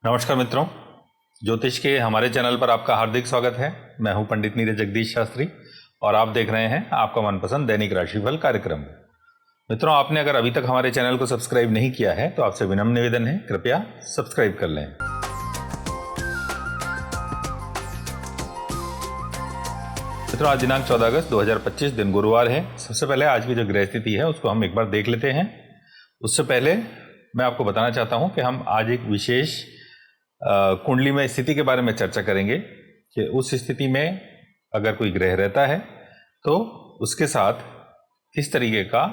नमस्कार मित्रों, ज्योतिष के हमारे चैनल पर आपका हार्दिक स्वागत है। मैं हूं पंडित नीरज जगदीश शास्त्री और आप देख रहे हैं आपका मनपसंद दैनिक राशिफल कार्यक्रम। मित्रों, आपने अगर अभी तक हमारे चैनल को सब्सक्राइब नहीं किया है तो आपसे विनम्र निवेदन है, कृपया सब्सक्राइब कर लें। मित्रों, आज दिनांक 14 अगस्त 2025 दिन गुरुवार है। सबसे पहले आज की जो ग्रह स्थिति है उसको हम एक बार देख लेते हैं। उससे पहले मैं आपको बताना चाहता हूं कि हम आज एक विशेष कुंडली में स्थिति के बारे में चर्चा करेंगे कि उस स्थिति में अगर कोई ग्रह रहता है तो उसके साथ किस तरीके का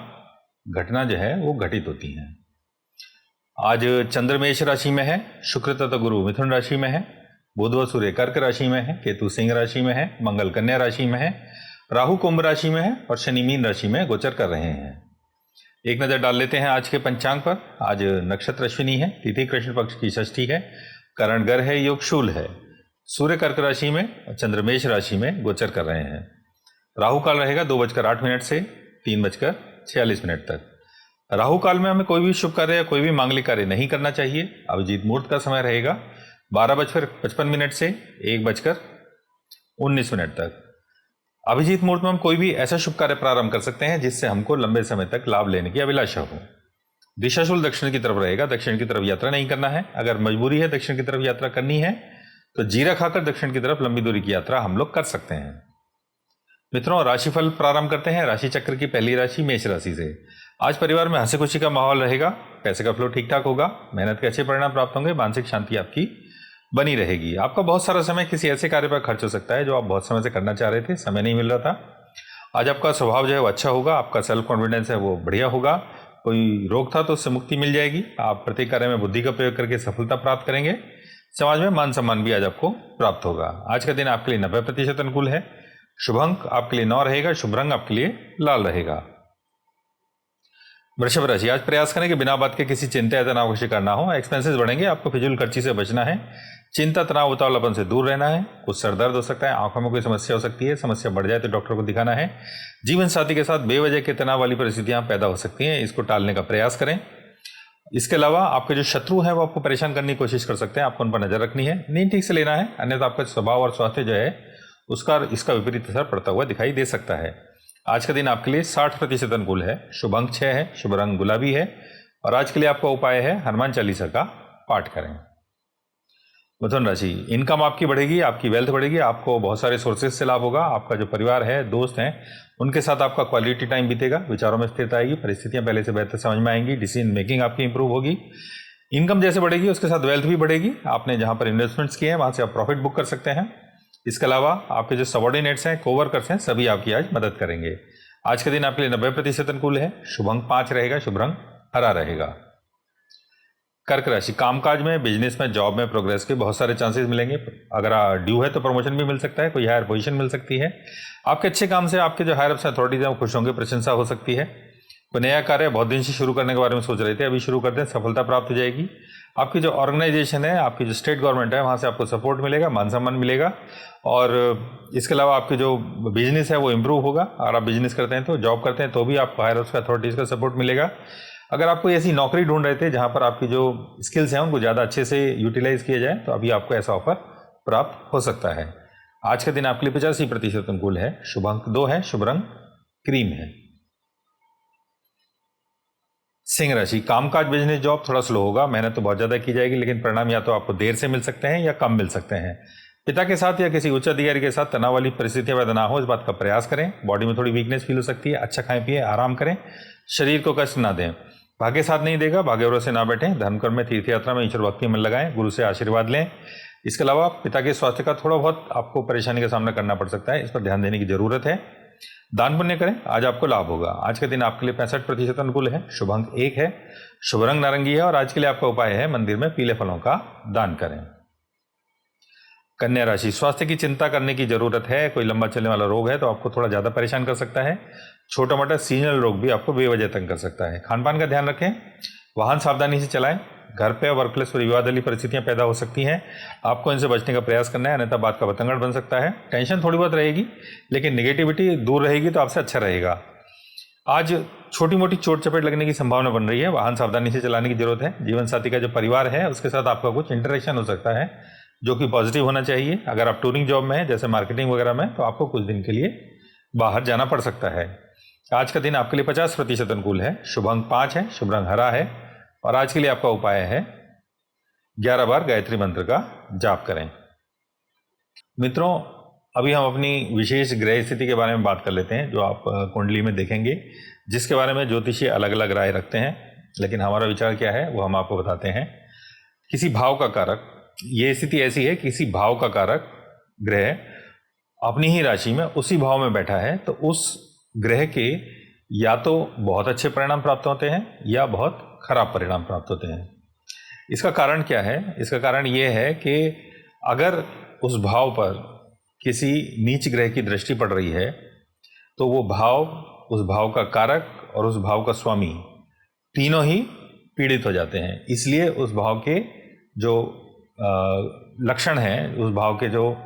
घटना जो है वो घटित होती है। आज चंद्र मेष राशि में है, शुक्र तथा गुरु मिथुन राशि में है, बुध व सूर्य कर्क राशि में है, केतु सिंह राशि में है, मंगल कन्या राशि में है, राहु कुंभ राशि में है और शनि मीन राशि में गोचर कर रहे हैं। एक नजर डाल लेते हैं आज के पंचांग पर। आज नक्षत्र अश्विनी है, तिथि कृष्ण पक्ष की षष्ठी है, करण गर है, योग शूल है। सूर्य कर्क राशि में और चंद्र मेष राशि में गोचर कर रहे हैं। राहु काल रहेगा 2:08 से 3:46 तक। राहु काल में हमें कोई भी शुभ कार्य या कोई भी मांगलिक कार्य नहीं करना चाहिए। अभिजीत मुहूर्त का समय रहेगा 12:55 से 1:19 तक। अभिजीत मुहूर्त में हम कोई भी ऐसा शुभ कार्य प्रारंभ कर सकते हैं जिससे हमको लंबे समय तक लाभ लेने की अभिलाषा हो। दिशाशूल दक्षिण की तरफ रहेगा, दक्षिण की तरफ यात्रा नहीं करना है। अगर मजबूरी है दक्षिण की तरफ यात्रा करनी है तो जीरा खाकर दक्षिण की तरफ लंबी दूरी की यात्रा हम लोग कर सकते हैं। मित्रों, राशिफल प्रारंभ करते हैं राशि चक्र की पहली राशि मेष राशि से। आज परिवार में हंसी खुशी का माहौल रहेगा, पैसे का फ्लो ठीक ठाक होगा, मेहनत के अच्छे परिणाम प्राप्त होंगे, मानसिक शांति आपकी बनी रहेगी। आपका बहुत सारा समय किसी ऐसे कार्य पर खर्च हो सकता है जो आप बहुत समय से करना चाह रहे थे, समय नहीं मिल रहा था। आज आपका स्वभाव जो है वो अच्छा होगा, आपका सेल्फ कॉन्फिडेंस है वो बढ़िया होगा। कोई रोग था तो उससे मुक्ति मिल जाएगी। आप प्रत्येक कार्य में बुद्धि का प्रयोग करके सफलता प्राप्त करेंगे। समाज में मान सम्मान भी आज आपको प्राप्त होगा। आज का दिन आपके लिए 90% अनुकूल है। शुभ अंक आपके लिए 9 रहेगा, शुभ रंग आपके लिए लाल रहेगा। वृषभ राशि, आज प्रयास करें कि बिना बात के किसी चिंता या तनाव का शिकार ना हो। एक्सपेंसेस बढ़ेंगे, आपको फिजूल खर्ची से बचना है। चिंता तनाव उतावलापन से दूर रहना है। कुछ सर दर्द हो सकता है, आंखों में कोई समस्या हो सकती है, समस्या बढ़ जाए तो डॉक्टर को दिखाना है। जीवन साथी के साथ बेवजह के तनाव वाली परिस्थितियां पैदा हो सकती हैं, इसको टालने का प्रयास करें। इसके अलावा आपके जो शत्रु हैं वो आपको परेशान करने की कोशिश कर सकते हैं, आपको उन पर नजर रखनी है, नींद ठीक से लेना है, अन्यथा आपका स्वभाव और स्वास्थ्य जो है इसका विपरीत असर पड़ता हुआ दिखाई दे सकता है। आज का दिन आपके लिए 60% अनुकूल है। शुभ अंक 6 है, शुभ रंग गुलाबी है और आज के लिए आपका उपाय है हनुमान चालीसा का पाठ करें। मिथुन राशि, इनकम आपकी बढ़ेगी, आपकी वेल्थ बढ़ेगी, आपको बहुत सारे सोर्सेज से लाभ होगा। आपका जो परिवार है, दोस्त हैं, उनके साथ आपका क्वालिटी टाइम बीतेगा, विचारों में स्थिरता आएगी, परिस्थितियां पहले से बेहतर समझ में आएंगी, डिसीजन मेकिंग आपकी इंप्रूव होगी। इनकम जैसे बढ़ेगी उसके साथ वेल्थ भी बढ़ेगी। आपने जहां पर इन्वेस्टमेंट्स किए हैं वहां से आप प्रॉफिट बुक कर सकते हैं। इसके अलावा आपके जो सबॉर्डिनेट्स हैं, कोवर्कर्स हैं, सभी आपकी आज मदद करेंगे। आज के दिन आपके लिए 90% अनुकूल है। शुभ अंक 5 रहेगा, शुभ रंग हरा रहेगा। कर्क राशि, कामकाज में, बिजनेस में, जॉब में प्रोग्रेस के बहुत सारे चांसेस मिलेंगे। अगर ड्यू है तो प्रमोशन भी मिल सकता है, कोई हायर पोजीशन मिल सकती है। आपके अच्छे काम से आपके जो हायर अप्स अथॉरिटीज हैं वो खुश होंगे, प्रशंसा हो सकती है। कोई नया कार्य बहुत दिन से शुरू करने के बारे में सोच रहे थे, अभी शुरू कर दें, सफलता प्राप्त हो जाएगी। आपकी जो ऑर्गेनाइजेशन है, आपकी जो स्टेट गवर्नमेंट है, वहाँ से आपको सपोर्ट मिलेगा, मान सम्मान मिलेगा। और इसके अलावा आपके जो बिजनेस है वो इम्प्रूव होगा। अगर आप बिजनेस करते हैं तो, जॉब करते हैं तो भी आपको हायर अप्स अथॉरिटीज़ का सपोर्ट मिलेगा। अगर आप कोई ऐसी नौकरी ढूंढ रहे थे जहाँ पर आपकी जो स्किल्स हैं उनको ज़्यादा अच्छे से यूटिलाइज किया जाए तो अभी आपको ऐसा ऑफर प्राप्त हो सकता है। आज का दिन आपके लिए 85% अनुकूल है। शुभ अंक 2 है, शुभ रंग क्रीम है। सिंह राशि, कामकाज, बिजनेस, जॉब थोड़ा स्लो होगा, मेहनत तो बहुत ज़्यादा की जाएगी लेकिन परिणाम या तो आपको देर से मिल सकते हैं या कम मिल सकते हैं। पिता के साथ या किसी उच्च अधिकारी के साथ तनाव वाली परिस्थितियां पैदा ना हो, इस बात का प्रयास करें। बॉडी में थोड़ी वीकनेस फील हो सकती है, अच्छा खाएं पिए, आराम करें, शरीर को कष्ट ना दें। भाग्य साथ नहीं देगा, भाग्यवरों से ना बैठें। धर्म कर्म में, तीर्थ यात्रा में ईश्वर भक्ति में लगाएं, गुरु से आशीर्वाद लें। इसके अलावा पिता के स्वास्थ्य का थोड़ा बहुत आपको परेशानी का सामना करना पड़ सकता है, इस पर ध्यान देने की जरूरत है। दान पुण्य करें, आज आपको लाभ होगा। आज के दिन आपके लिए 65% अनुकूल है। शुभ अंक 1 है, शुभ रंग नारंगी है और आज के लिए आपका उपाय है मंदिर में पीले फलों का दान करें। कन्या राशि, स्वास्थ्य की चिंता करने की जरूरत है। कोई लंबा चलने वाला रोग है तो आपको थोड़ा ज्यादा परेशान कर सकता है। छोटा मोटा सीजनल रोग भी आपको बेवजह तंग कर सकता है। खान पान का ध्यान रखें, वाहन सावधानी से चलाएं। घर पे वर्क प्लेस पर विवाद वाली परिस्थितियां पैदा हो सकती हैं, आपको इनसे बचने का प्रयास करना है, अन्यथा बात का बतंगड़ बन सकता है। टेंशन थोड़ी बहुत रहेगी लेकिन निगेटिविटी दूर रहेगी तो आपसे अच्छा रहेगा। आज छोटी मोटी चोट चपेट लगने की संभावना बन रही है, वाहन सावधानी से चलाने की जरूरत है। जीवन साथी का जो परिवार है उसके साथ आपका कुछ इंटरेक्शन हो सकता है जो कि पॉजिटिव होना चाहिए। अगर आप टूरिंग जॉब में हैं जैसे मार्केटिंग वगैरह में, तो आपको कुछ दिन के लिए बाहर जाना पड़ सकता है। आज का दिन आपके लिए 50% अनुकूल है। शुभ अंक 5 है, शुभ रंग हरा है और आज के लिए आपका उपाय है 11 बार गायत्री मंत्र का जाप करें। मित्रों, अभी हम अपनी विशेष ग्रह स्थिति के बारे में बात कर लेते हैं जो आप कुंडली में देखेंगे, जिसके बारे में ज्योतिषी अलग अलग राय रखते हैं, लेकिन हमारा विचार क्या है वो हम आपको बताते हैं। किसी भाव का कारक, ये स्थिति ऐसी है, किसी भाव का कारक ग्रह अपनी ही राशि में उसी भाव में बैठा है तो उस ग्रह के या तो बहुत अच्छे परिणाम प्राप्त होते हैं या बहुत खराब परिणाम प्राप्त होते हैं। इसका कारण क्या है? इसका कारण ये है कि अगर उस भाव पर किसी नीच ग्रह की दृष्टि पड़ रही है तो वो भाव, उस भाव का कारक और उस भाव का स्वामी तीनों ही पीड़ित हो जाते हैं। इसलिए उस भाव के जो लक्षण हैं, उस भाव के जो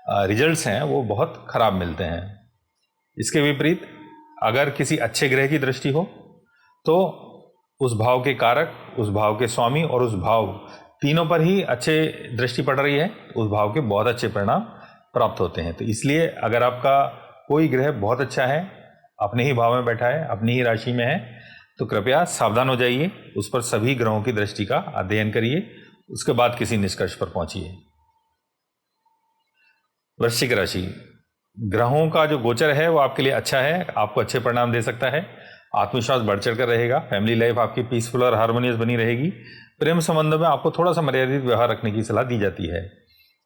रिजल्ट्स हैं वो बहुत खराब मिलते हैं। इसके विपरीत अगर किसी अच्छे ग्रह की दृष्टि हो तो उस भाव के कारक, उस भाव के स्वामी और उस भाव तीनों पर ही अच्छे दृष्टि पड़ रही है, उस भाव के बहुत अच्छे परिणाम प्राप्त होते हैं। तो इसलिए अगर आपका कोई ग्रह बहुत अच्छा है, अपने ही भाव में बैठा है, अपनी ही राशि में है, तो कृपया सावधान हो जाइए, उस पर सभी ग्रहों की दृष्टि का अध्ययन करिए, उसके बाद किसी निष्कर्ष पर पहुंचिए। वृश्चिक राशि, ग्रहों का जो गोचर है वो आपके लिए अच्छा है, आपको अच्छे परिणाम दे सकता है। आत्मविश्वास बढ़ चढ़ कर रहेगा, फैमिली लाइफ आपकी पीसफुल और हार्मोनियस बनी रहेगी। प्रेम संबंधों में आपको थोड़ा सा मर्यादित व्यवहार रखने की सलाह दी जाती है।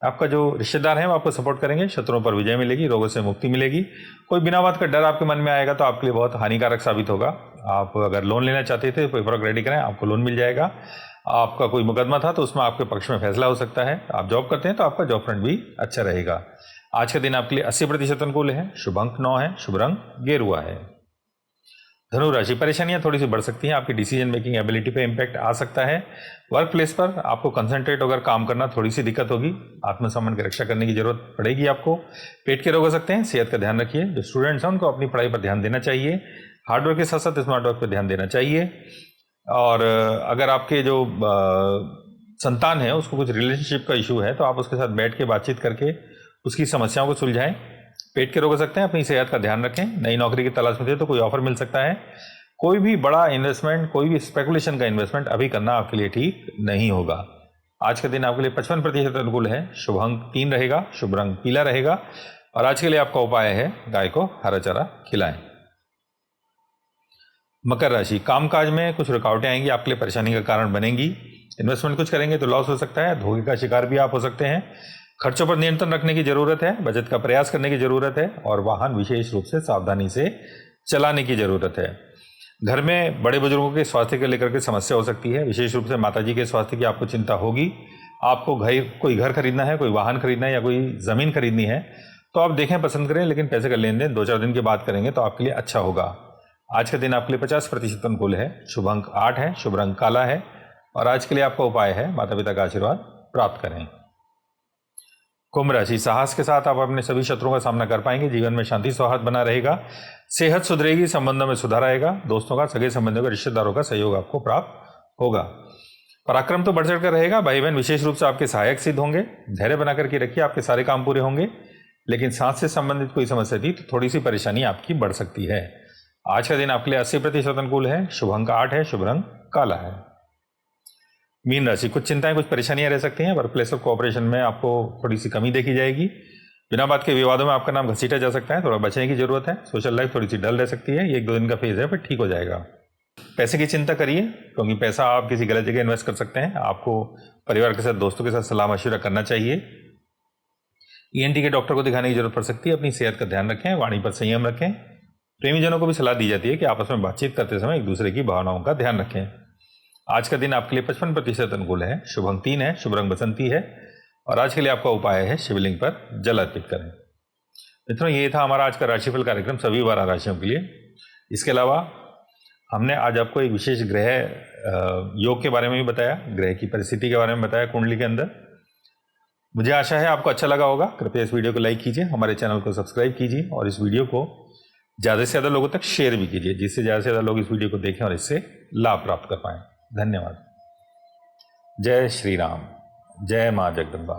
आपका जो रिश्तेदार है वो आपको सपोर्ट करेंगे, शत्रुओं पर विजय मिलेगी, रोगों से मुक्ति मिलेगी। कोई बिना बात का डर आपके मन में आएगा तो आपके लिए बहुत हानिकारक साबित होगा। आप अगर लोन लेना चाहते थे तो पेपर रेडी करें, आपको लोन मिल जाएगा। आपका कोई मुकदमा था तो उसमें आपके पक्ष में फैसला हो सकता है। आप जॉब करते हैं तो आपका जॉब फ्रंट भी अच्छा रहेगा। आज का दिन आपके लिए 80% अनुकूल है। शुभ अंक 9 है, शुभ रंग गेरुआ है। धनु राशि, परेशानियां थोड़ी सी बढ़ सकती हैं, आपकी डिसीजन मेकिंग एबिलिटी पे इम्पैक्ट आ सकता है। वर्क प्लेस पर आपको कंसंट्रेट होकर काम करना थोड़ी सी दिक्कत होगी, आत्मसम्मान की रक्षा करने की जरूरत पड़ेगी आपको। पेट के रोग हो सकते हैं, सेहत का ध्यान रखिए। जो स्टूडेंट्स हैं उनको अपनी पढ़ाई पर ध्यान देना चाहिए, हार्डवर्क के साथ साथ स्मार्ट वर्क पर ध्यान देना चाहिए। और अगर आपके जो संतान है उसको कुछ रिलेशनशिप का इशू है तो आप उसके साथ बैठ के बातचीत करके उसकी समस्याओं को सुलझाएं। पेट के रोग हो सकते हैं, अपनी सेहत का ध्यान रखें। नई नौकरी की तलाश में थे तो कोई ऑफर मिल सकता है। कोई भी बड़ा इन्वेस्टमेंट, कोई भी स्पेकुलेशन का इन्वेस्टमेंट अभी करना आपके लिए ठीक नहीं होगा। आज का दिन आपके लिए 55% अनुकूल है। शुभ अंक 3 रहेगा, शुभ रंग पीला रहेगा और आज के लिए आपका उपाय है गाय को हरा चारा खिलाएं। मकर राशि, कामकाज में कुछ रुकावटें आएंगी, आपके लिए परेशानी का कारण बनेंगी। इन्वेस्टमेंट कुछ करेंगे तो लॉस हो सकता है, धोखे का शिकार भी आप हो सकते हैं। खर्चों पर नियंत्रण रखने की जरूरत है, बचत का प्रयास करने की जरूरत है और वाहन विशेष रूप से सावधानी से चलाने की जरूरत है। घर में बड़े बुजुर्गों के स्वास्थ्य को लेकर के समस्या हो सकती है, विशेष रूप से माताजी के स्वास्थ्य की आपको चिंता होगी। आपको कोई घर खरीदना है, कोई वाहन खरीदना है या कोई ज़मीन खरीदनी है तो आप देखें, पसंद करें, लेकिन पैसे का लेन देन 2-4 दिन के बाद करेंगे तो आपके लिए अच्छा होगा। आज का दिन आपके लिए 50% अनुकूल है। शुभ अंक 8 है, शुभ रंग काला है और आज के लिए आपका उपाय है माता पिता का आशीर्वाद प्राप्त करें। कुंभ राशि, साहस के साथ आप अपने सभी शत्रुओं का सामना कर पाएंगे, जीवन में शांति सौहार्द बना रहेगा, सेहत सुधरेगी, संबंधों में सुधार आएगा, दोस्तों का, सगे संबंधियों का, रिश्तेदारों का सहयोग आपको प्राप्त होगा। पराक्रम तो बढ़ चढ़ कर रहेगा, भाई बहन विशेष रूप से आपके सहायक सिद्ध होंगे। धैर्य बनाकर के रखिए, आपके सारे काम पूरे होंगे। लेकिन सांस से संबंधित कोई समस्या थी तो थोड़ी सी परेशानी आपकी बढ़ सकती है। आज का दिन आपके लिए 80% अनुकूल है। शुभ अंक 8 है, शुभ रंग काला है। मीन राशि, कुछ चिंताएं, कुछ परेशानियां रह सकती हैं। वर्क प्लेस ऑफ कोऑपरेशन में आपको थोड़ी सी कमी देखी जाएगी। बिना बात के विवादों में आपका नाम घसीटा जा सकता है, थोड़ा बचने की जरूरत है। सोशल लाइफ थोड़ी सी डल रह सकती है, ये 1-2 दिन का फेज है, फिर ठीक हो जाएगा। पैसे की चिंता करिए क्योंकि पैसा आप किसी गलत जगह इन्वेस्ट कर सकते हैं। आपको परिवार के साथ, दोस्तों के साथ सलाह मशवरा करना चाहिए। ENT के डॉक्टर को दिखाने की जरूरत पड़ सकती है। अपनी सेहत का ध्यान रखें, वाणी पर संयम रखें। प्रेमीजनों को भी सलाह दी जाती है कि आपस में बातचीत करते समय एक दूसरे की भावनाओं का ध्यान रखें। आज का दिन आपके लिए 55% अनुकूल है। शुभ अंक 3 है, शुभ रंग बसंती है और आज के लिए आपका उपाय है शिवलिंग पर जल अर्पित करें। मित्रों, ये था हमारा आज का राशिफल कार्यक्रम सभी 12 राशियों के लिए। इसके अलावा हमने आज आपको एक विशेष ग्रह योग के बारे में भी बताया, ग्रह की परिस्थिति के बारे में बताया कुंडली के अंदर। मुझे आशा है आपको अच्छा लगा होगा। कृपया इस वीडियो को लाइक कीजिए, हमारे चैनल को सब्सक्राइब कीजिए और इस वीडियो को ज़्यादा से ज़्यादा लोगों तक शेयर भी कीजिए, जिससे ज़्यादा से ज़्यादा लोग इस वीडियो को देखें और इससे लाभ प्राप्त कर पाएँ। धन्यवाद। जय श्री राम। जय माँ जगदम्बा।